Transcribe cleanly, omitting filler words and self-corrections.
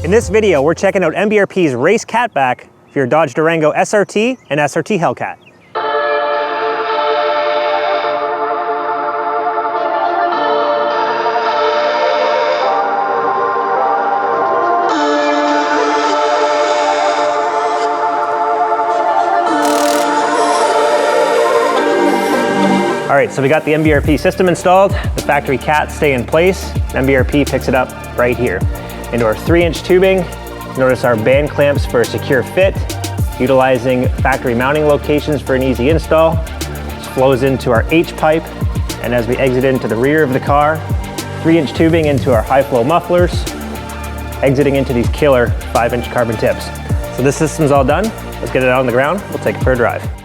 In this video, we're checking out MBRP's race catback for your Dodge Durango SRT and SRT Hellcat. All right, so we got the MBRP system installed. The factory cats stay in place. MBRP picks it up right here. Into our 3-inch tubing. Notice our band clamps for a secure fit, utilizing factory mounting locations for an easy install. This flows into our H pipe, and as we exit into the rear of the car, 3-inch tubing into our high flow mufflers, exiting into these killer 5-inch carbon tips. So this system's all done. Let's get it out on the ground. We'll take it for a drive.